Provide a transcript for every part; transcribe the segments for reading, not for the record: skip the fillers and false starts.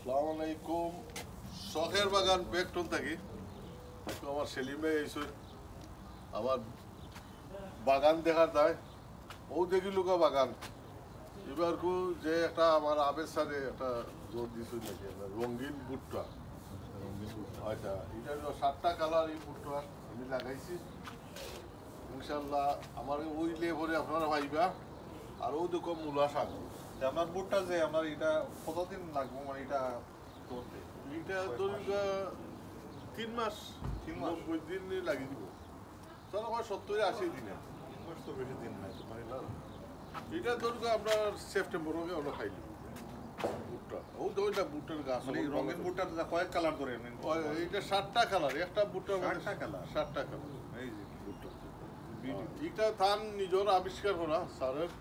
আসসালামু আলাইকুম। শখের বাগান বেকটন থাকি। আমার সেলিম ভাই এসে আমার বাগান দেখার দায় ও দেখি লুকা বাগান এবার যে একটা আমার আবের সাথে একটা জোর দিছিল নাকি রঙিন ভুট্টা। আচ্ছা, এটা হলো 7টা কালার। এই ভুট্টা আমি লাগাইছি ইনশাল্লাহ আমার ওই লেভরে আপনারা পাইবা। আর ও দেখো মূলা শাক। আপনার বুটটা যে আমার এটা কতদিন লাগবে মানে এটা করতে? এটা ধরুন 3 মাস 90 দিন লাগিয়ে দিব। তাহলে আমার 70-80 দিনে। 3 মাস তো বেশি দিন নাই তো মানে না। এটা ধরুন আপনার সেপ্টেম্বর হবে আমরা খাই দিব ভুট্টা। ও ধরুন ভুট্টার গাছ মানে রঙিন বুটটা কয়েক কালার ধরে এটা 7টা কালার। একটা ভুট্টার 7টা কালার। 7টা কালার এই যে বুটটা এটা ধান নিজের আবিষ্কার করা স্যারের।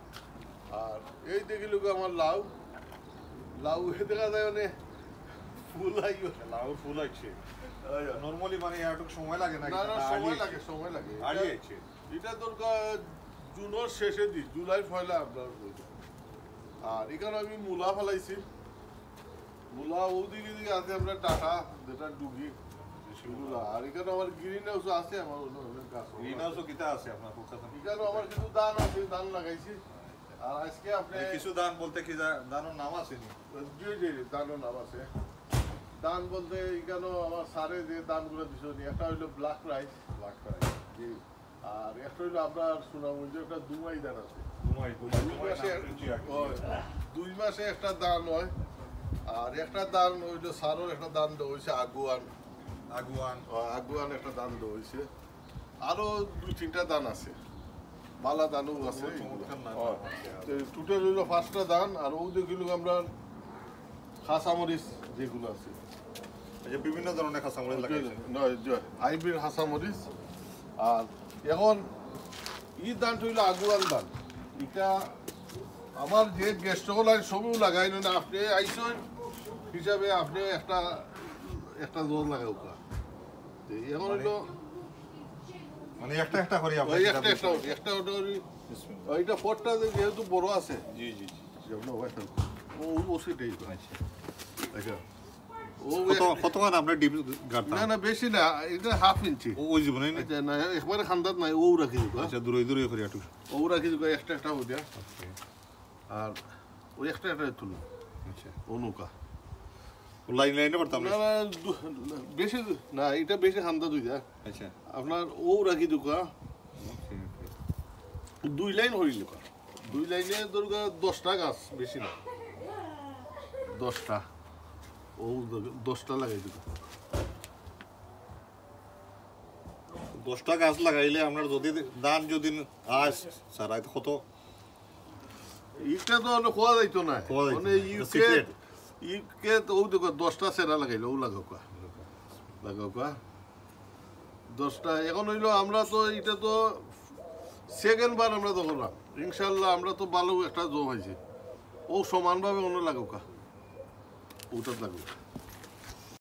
আর এই দেখিল আমার লাউ লাউ দেখা যায় মানে ফুল আইব। লাউ ফুল আছে নরমালি মানে একটু সময় লাগে না? না সময় লাগে আড়ি আছে। এটা দরকার জুনের শেষে দিই, জুলাই পয়লা আপনার। আর এখানে আমি মূলা ফেলাইছি। মূলা ওদিকে দিকে আছে আমরা টাকা যেটা ডুগি সেগুলো। আর এখানে আমার গ্রিন হাউস আছে। আমার গাছ গ্রিন হাউসও কিটা আছে আপনার কাছে? এখানে আমার কিছু ধান আছে, ধান লাগাইছি। আর আজকে আপনি কিছু দান বলতে কি দানের নাম আছে নি? জি ধানের নাম আছে। ধান বলতে এখানে আমার সারে যে ধানগুলো দিচ্ছি, একটা হইলো ব্ল্যাক রাইস জি। আর একটা হইলো আপনার সুনামগঞ্জে একটা দুমাই ধান আছে। 2 মাসে একটা দান হয়। আর একটা দান হইলো সারোর একটা দান দেওয়া হয়েছে আগুয়ান একটা দান দেওয়া হয়েছে। আরো 2-3টা দান আছে, মালা দানও আছে। টোটাল হইলো 5টা দান। আর ও দেখিল আমরা খাসামরিচ যেগুলো আছে বিভিন্ন ধরনের কাঁচামরিচ লাগাইছে। হাইব্রিড হাসামরিচ। আর এখন ই দানটা হইলো আগুয়ান দান। এটা আমার যে গেস্টগুলো সবও লাগাই না। আপনি আইসন হিসাবে আপনি একটা জোর লাগাও। এখন হইলো মানে একটা করে একটা পটটা যেহেতু বড় আছে। জি ও সেটাই। আচ্ছা কতক্ষণ আপনার ডিপ গাড়তা? না বেশি না, এটা 1/2 ইঞ্চি। ওই জীবনে না একবারে খান্দাত নাই। ও রাখি দিব। আচ্ছা দূরে করে একটু ও রাখি দিব একটা হো দিয়া। আর ওই একটা তুলো। আচ্ছা ও নৌকা লাইনে পড়তাম না বেশি না, এটা বেশি খান্দা দুই দা। আচ্ছা আপনার ও রাখি দুকা 2 লাইন হইল। 2 লাইনে দুর্গা 10টা গাছ, বেশি না 10টা। ও 10টা লাগাই দিব। 10টা গাছ লাগাইলে আপনার যদি দান যদি আস সারা কত? ইটা তো খোয়া যাইতো না। মানে ইউকে তো ও দেখো 10টা সেরা লাগাইলো। ও লাগাও 10টা। এখন হইলো আমরা তো এটা তো সেকেন্ড বার আমরা তো করলাম ইনশাল্লাহ। আমরা তো ভালো একটা জব হয়েছে। ও সমানভাবে অন্য লাগাও ওটা লাগাও।